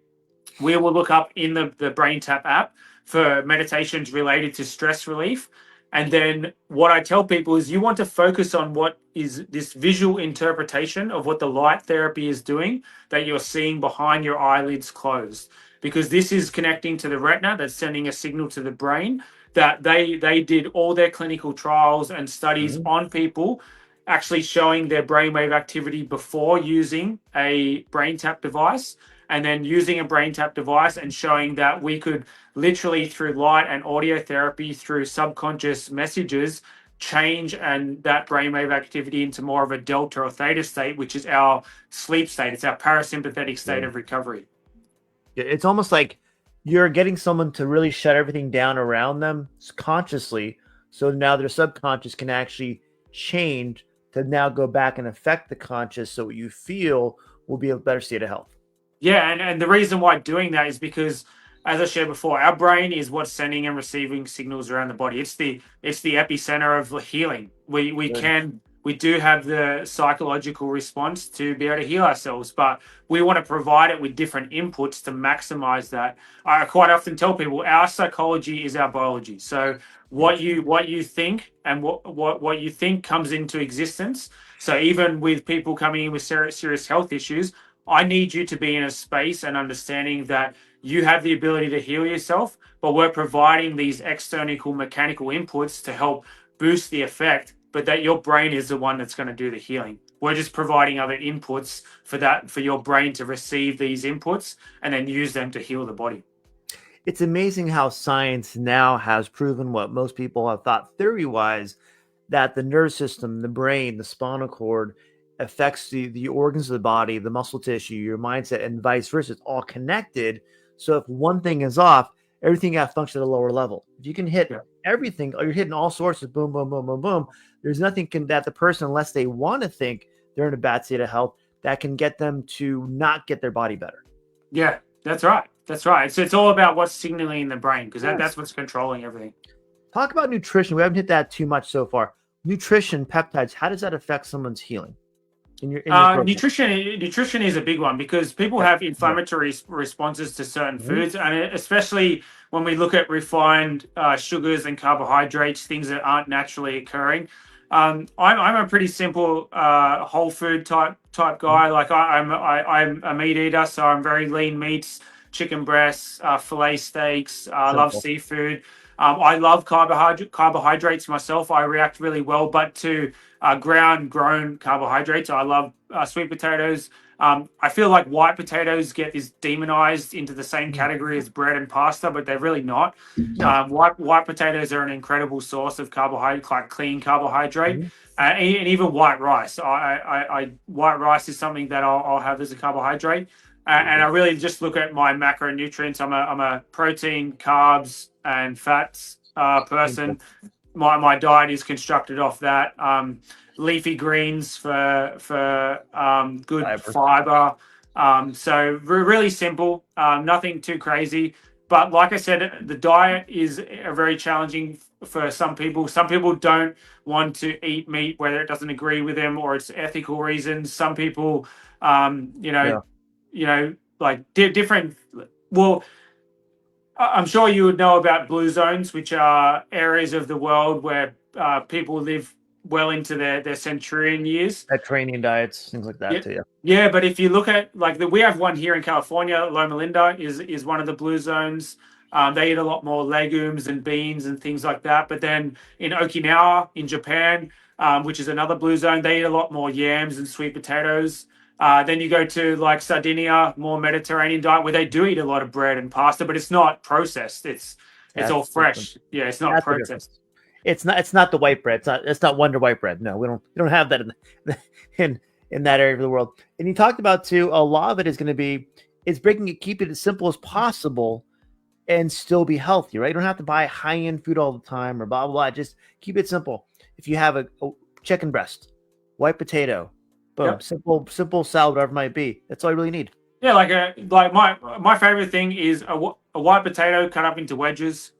we will look up in the brain tap app for meditations related to stress relief. And then what I tell people is you want to focus on what is this visual interpretation of what the light therapy is doing that you're seeing behind your eyelids closed, because this is connecting to the retina that's sending a signal to the brain that they did all their clinical trials and studies on people actually showing their brainwave activity before using a brain tap device, and then using a brain tap device and showing that we could literally through light and audio therapy, through subconscious messages, change and that brainwave activity into more of a delta or theta state, which is our sleep state. It's our parasympathetic state of recovery. It's almost like you're getting someone to really shut everything down around them consciously, so now their subconscious can actually change to now go back and affect the conscious, so what you feel will be a better state of health. Yeah, and the reason why doing that is because, as I shared before, our brain is what's sending and receiving signals around the body. It's the epicenter of healing. We do have the psychological response to be able to heal ourselves, but we want to provide it with different inputs to maximize that. I quite often tell people our psychology is our biology. So what you think and what you think comes into existence. So even with people coming in with serious health issues, I need you to be in a space and understanding that you have the ability to heal yourself, but we're providing these external mechanical inputs to help boost the effect, but that your brain is the one that's going to do the healing. We're just providing other inputs for your brain to receive these inputs and then use them to heal the body. it's amazing how science now has proven what most people have thought theory wise, that the nervous system, the brain, the spinal cord affects the organs of the body, the muscle tissue, your mindset, and vice versa. It's all connected. So if one thing is off, everything got to function at a lower level. If you can hit Yeah. everything, or you're hitting all sorts of boom, boom, boom, boom, boom, there's nothing that the person, unless they want to think they're in a bad state of health, that can get them to not get their body better. Yeah, that's right. That's right. So it's all about what's signaling in the brain, because Yes. that's what's controlling everything. Talk about nutrition. We haven't hit that too much so far. Nutrition, peptides, how does that affect someone's healing? In your program? Nutrition is a big one, because people have inflammatory responses to certain foods, and especially when we look at refined sugars and carbohydrates, things that aren't naturally occurring. I'm a pretty simple whole food type guy. Like I'm a meat eater, so I'm very lean meats, chicken breasts, fillet steaks. I love seafood. I love carbohydrates myself. I react really well, but to grown carbohydrates. I love sweet potatoes. I feel like white potatoes is demonized into the same category as bread and pasta, but they're really not. No. White potatoes are an incredible source of carbohydrate, like clean carbohydrate, and even white rice. White rice is something that I'll have as a carbohydrate. And I really just look at my macronutrients. I'm a protein, carbs, and fats person. My diet is constructed off that. Leafy greens for good fiber. So really simple, nothing too crazy. But like I said, the diet is very challenging for some people. Some people don't want to eat meat, whether it doesn't agree with them or it's ethical reasons. Some people, like different. Well, I'm sure you would know about blue zones, which are areas of the world where people live well into their centurion years. Mediterranean diets, things like that too. Yeah, but if you look at we have one here in California, Loma Linda is one of the blue zones. They eat a lot more legumes and beans and things like that. But then in Okinawa, in Japan, which is another blue zone, they eat a lot more yams and sweet potatoes. Then you go to like Sardinia, more Mediterranean diet, where they do eat a lot of bread and pasta, but it's not processed. It's all fresh. Yeah, it's not processed. It's not the white bread. It's not Wonder White bread. No, we don't have that in that area of the world. And you talked about too, a lot of it is going to be breaking it, keep it as simple as possible, and still be healthy. Right? You don't have to buy high end food all the time or blah blah blah. Just keep it simple. If you have a chicken breast, white potato, boom, simple salad, whatever it might be. That's all you really need. Yeah, like my favorite thing is a white potato cut up into wedges,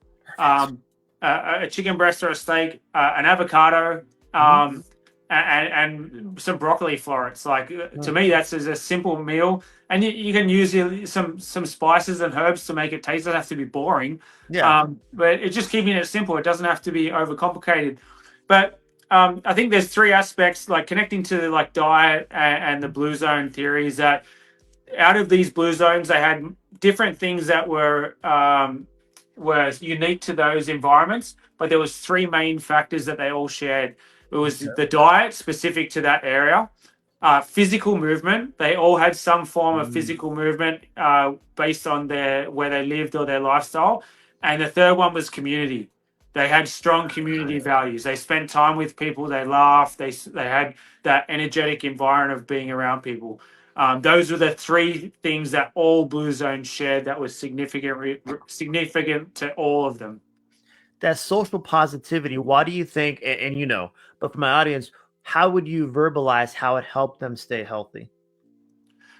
a chicken breast or a steak, an avocado, and some broccoli florets. Like to me, that's a simple meal, and you can use some spices and herbs to make it taste. It doesn't have to be boring. Yeah. But it's just keeping it simple. It doesn't have to be overcomplicated. But I think there's three aspects, like connecting to like diet and the blue zone theories, that out of these blue zones, they had different things that were unique to those environments, but there was three main factors that they all shared. It was the diet specific to that area, physical movement. They all had some form of physical movement based on where they lived or their lifestyle. And the third one was community. They had strong community values. They spent time with people. They laughed. They had that energetic environment of being around people. Those were the three things that all blue zones shared that was significant to all of them. That social positivity. Why do you think? And but for my audience, how would you verbalize how it helped them stay healthy?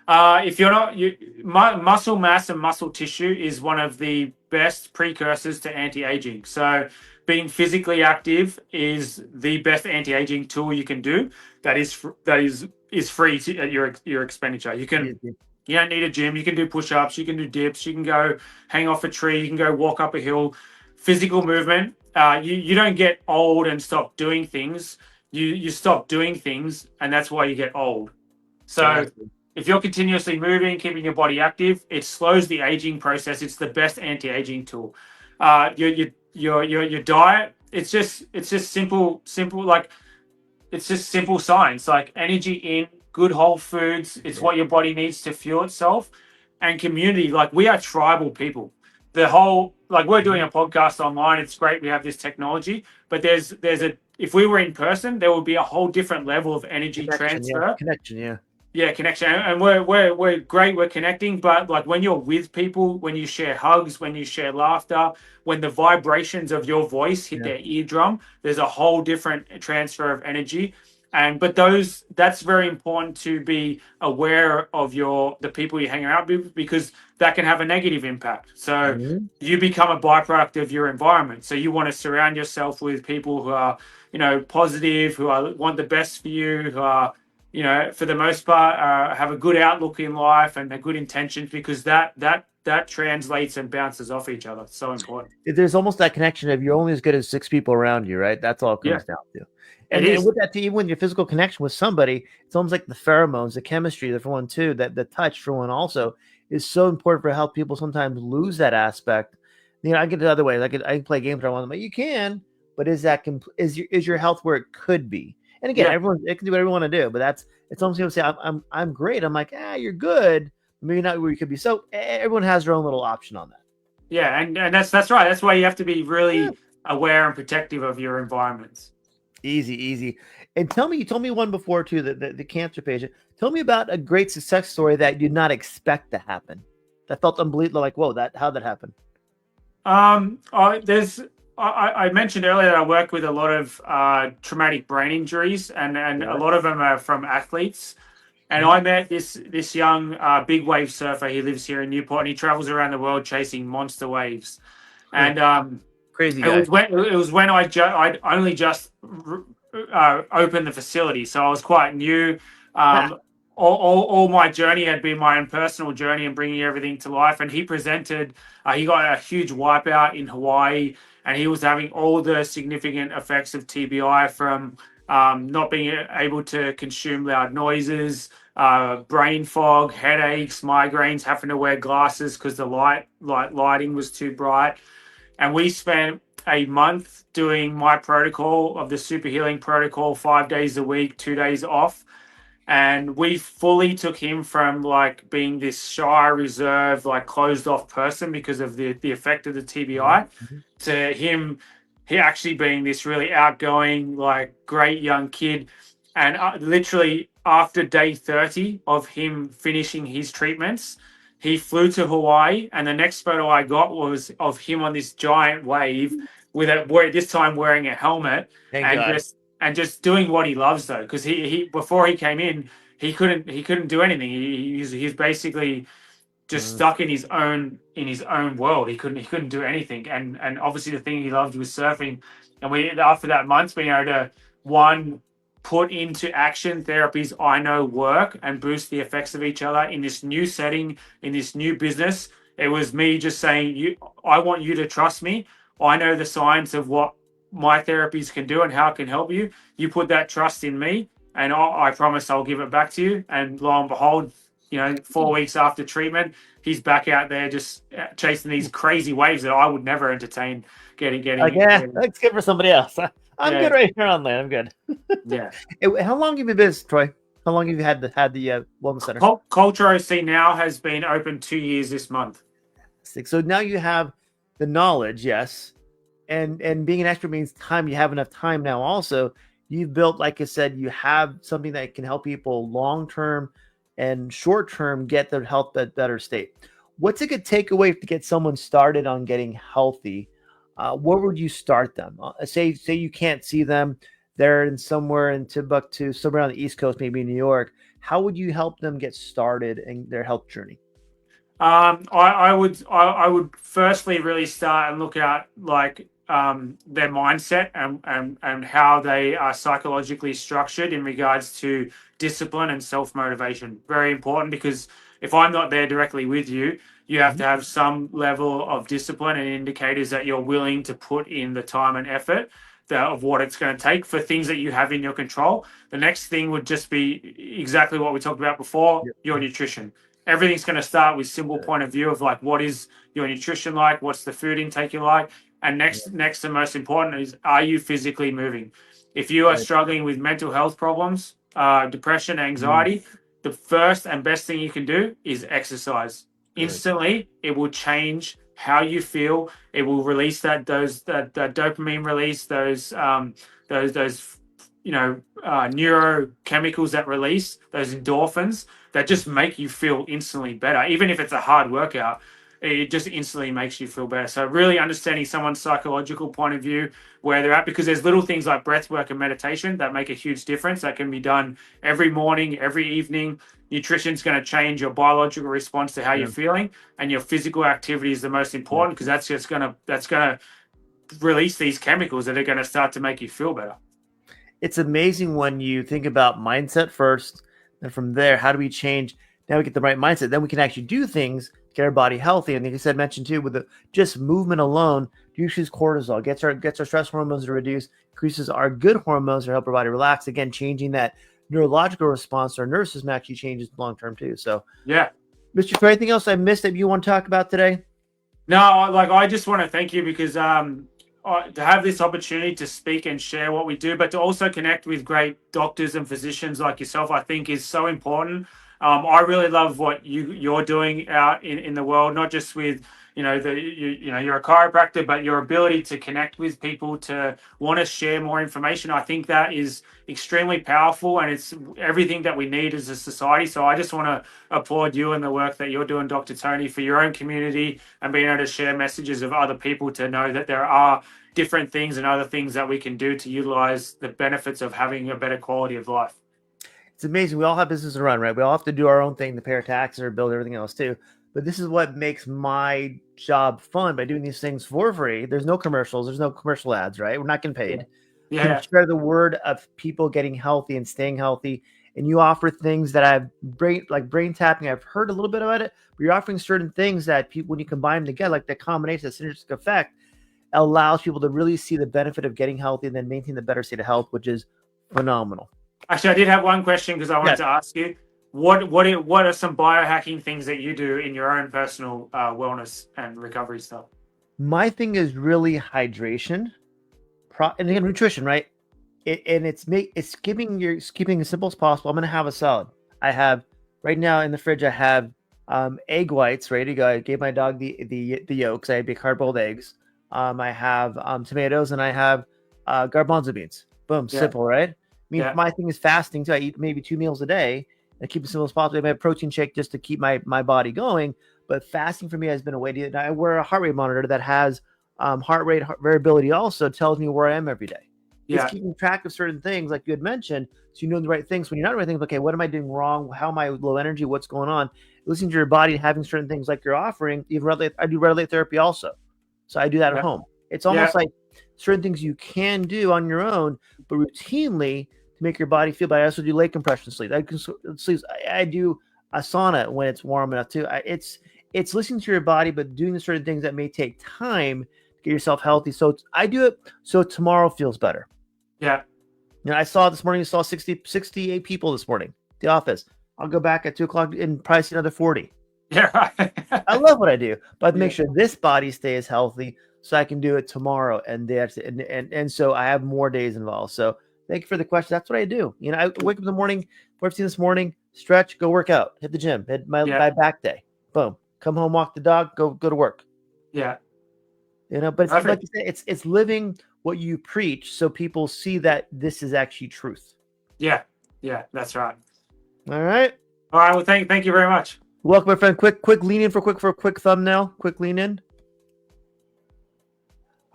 If you're not, muscle mass and muscle tissue is one of the best precursors to anti-aging. So being physically active is the best anti-aging tool you can do. That is free at your expenditure. You don't need a gym. You can do push-ups. You can do dips. You can go hang off a tree. You can go walk up a hill. Physical movement. You don't get old and stop doing things. You stop doing things, and that's why you get old. So if you're continuously moving, keeping your body active, it slows the aging process. It's the best anti-aging tool. Your diet. It's just simple. Like it's just simple science. Like energy in, good whole foods. It's what your body needs to fuel itself. And community. Like we are tribal people. the whole, like, we're doing a podcast online. It's great. We have this technology, but there's a, if we were in person, there would be a whole different level of energy Connection, yeah, transfer. connection, yeah. Yeah, connection, and we're great. We're connecting, but like when you're with people, when you share hugs, when you share laughter, when the vibrations of your voice hit Yeah. their eardrum, there's a whole different transfer of energy. And but those, that's very important to be aware of the people you hang out with, because that can have a negative impact. So Mhm. you become a byproduct of your environment. So you want to surround yourself with people who are, positive, who want the best for you, who are, for the most part, have a good outlook in life and a good intentions, because that translates and bounces off each other. It's so important. There's almost that connection of you're only as good as six people around you, right? That's all it Yeah, comes down to. it And is. with that, even when your physical connection with somebody, it's almost like the pheromones, the chemistry, for one too, that the touch for one also is so important for how people sometimes lose that aspect. I get it the other way. I can play games I want, but you can, but is that is your health where it could be? And again, Yeah, everyone it can do whatever you want to do, but it's almost people say I'm great. I'm like, you're good, maybe not where you could be. So everyone has their own little option on that. yeah, and that's right. That's why you have to be Yeah. really aware and protective of your environments. Easy, easy. And tell me, you told me one before too, the cancer patient. Tell me about a great success story that you did not expect to happen. That felt unbelievable. Like, whoa, how'd that happen? There's I mentioned earlier that I work with a lot of traumatic brain injuries, and a Yeah. lot of them are from athletes. And Mhm. I met this young big wave surfer. He lives here in Newport, and he travels around the world chasing monster waves. Huh. And Crazy it guy. was when I'd only just opened the facility, so I was quite new. Ha. All my journey had been my own personal journey and bringing everything to life. And he presented, he got a huge wipeout in Hawaii, and he was having all the significant effects of TBI from not being able to consume loud noises, brain fog, headaches, migraines, having to wear glasses because the lighting was too bright. And we spent a month doing my protocol of the super healing protocol, 5 days a week, 2 days off. And we fully took him from like being this shy, reserved, like closed off person because of the effect of the Mhm, TBI, mhm. to him, he actually being this really outgoing, like great young kid. And literally after day 30 of him finishing his treatments, he flew to Hawaii. And the next photo I got was of him on this giant wave with this time wearing a helmet, Thank and God. just doing what he loves, though, because he before he came in, he couldn't do anything. He's basically just Mhm. stuck in his own world. He couldn't do anything. And obviously the thing he loved was surfing. And we, after that month, being able to, one, put into action therapies I know work and boost the effects of each other in this new setting, in this new business. It was me just saying, I want you to trust me. I know the science of what my therapies can do and how it can help you. You put that trust in me, and I promise I'll give it back to you. And lo and behold, 4 weeks after treatment, he's back out there just chasing these crazy waves that I would never entertain getting Like, getting, yeah, getting. that's good for somebody else. I'm Yeah, good right here on land. I'm good. yeah. How long have you been business, Troy? How long have you had the wellness center? CultureOC now has been open 2 years this month. So now you have the knowledge, yes, and being an expert means time. You have enough time now. Also, you've built, like I said, you have something that can help people long term and short term get their health at better state. What's a good takeaway to get someone started on getting healthy? Where would you start them? Say you can't see them; they're in somewhere in Timbuktu, somewhere on the East Coast, maybe New York. How would you help them get started in their health journey? I would firstly really start and look at like their mindset and how they are psychologically structured in regards to discipline and self motivation. Very important, because if I'm not there directly with you, you have Mhm. to have some level of discipline and indicators that you're willing to put in the time and effort of what it's going to take for things that you have in your control. The next thing would just be exactly what we talked about before: Yep. your nutrition. Everything's going to start with simple Good. point of view of like, what is your nutrition like, what's the food intake you like, and Yeah. next and most important is, are you physically moving? If you are Good. struggling with mental health problems, depression, Mhm. anxiety, the first and best thing you can do is exercise. Good. Instantly it will change how you feel. It will release that dopamine release, those neurochemicals that release, those endorphins that just make you feel instantly better. Even if it's a hard workout, it just instantly makes you feel better. So really understanding someone's psychological point of view, where they're at, because there's little things like breath work and meditation that make a huge difference, that can be done every morning, every evening. Nutrition's going to change your biological response to how you're feeling, and your physical activity is the most important, because that's going to release these chemicals that are going to start to make you feel better. It's amazing when you think about mindset first, and from there, how do we change? Now we get the right mindset, then we can actually do things, get our body healthy. And like you said, mentioned too, with just movement alone, reduces cortisol, gets our stress hormones to reduce, increases our good hormones to help our body relax. Again, changing that neurological response to our nervous system actually changes long term too. So yeah, Mr. Troy, anything else I missed that you want to talk about today? No, I just want to thank you, because to have this opportunity to speak and share what we do, but to also connect with great doctors and physicians like yourself, I think is so important. I really love what you're doing out in the world, not just with you're a chiropractor, but your ability to connect with people, to want to share more information. I think that is extremely powerful, and it's everything that we need as a society. So I just want to applaud you and the work that you're doing, Dr. Tony, for your own community, and being able to share messages of other people to know that there are different things and other things that we can do to utilize the benefits of having a better quality of life. It's amazing. We all have business to run, right? We all have to do our own thing to pay our taxes or build everything else too. But this is what makes my job fun, by doing these things for free. There's no commercials. There's no commercial ads, right? We're not getting paid. Yeah. Can share the word of people getting healthy and staying healthy. And you offer things that I've brain tapping. I've heard a little bit about it, but you're offering certain things that people, when you combine them together, like the combination, the synergistic effect, allows people to really see the benefit of getting healthy and then maintain the better state of health, which is phenomenal. Actually, I did have one question, because I wanted to ask you, what are some biohacking things that you do in your own personal wellness and recovery stuff? My thing is really hydration, and again, nutrition, right? It's keeping it as simple as possible. I'm going to have a salad. I have right now in the fridge, I have egg whites ready to go. I gave my dog the yolks. I had big hard-boiled eggs. I have tomatoes, and I have garbanzo beans. Boom, simple, right? I mean, my thing is fasting too. I eat maybe 2 meals a day and keep it simple as possible. I have a protein shake just to keep my body going. But fasting for me has been a way to. I wear a heart rate monitor that has heart rate variability. Also tells me where I am every day. It's keeping track of certain things, like you had mentioned, so you know the right things. When you're not the right things, okay, what am I doing wrong? How am I low energy? What's going on? Listening to your body and having certain things like you're offering. I do red light therapy also, so I do that at home. It's almost like certain things you can do on your own, but routinely to make your body feel better. I also do leg compression sleep. I do a sauna when it's warm enough too. It's listening to your body, but doing the certain things that may take time to get yourself healthy. So I do it so tomorrow feels better. Yeah. I saw this morning, 68 people this morning, the office. I'll go back at 2:00 and probably see another 40. Yeah, right. I love what I do, but make sure this body stays healthy so I can do it tomorrow. And so I have more days involved. So thank you for the question. That's what I do. I wake up in the morning, 14 this morning, stretch, go work out, hit the gym, hit my back day. Boom. Come home, walk the dog, go to work. Yeah. But it's like you say, it's living what you preach, so people see that this is actually truth. Yeah, that's right. All right. Well, thank you very much. Welcome, my friend. Quick lean in for a quick thumbnail. Quick lean in.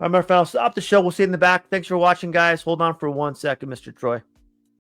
All right, my friend. I'll stop the show. We'll see you in the back. Thanks for watching, guys. Hold on for 1 second, Mr. Troy.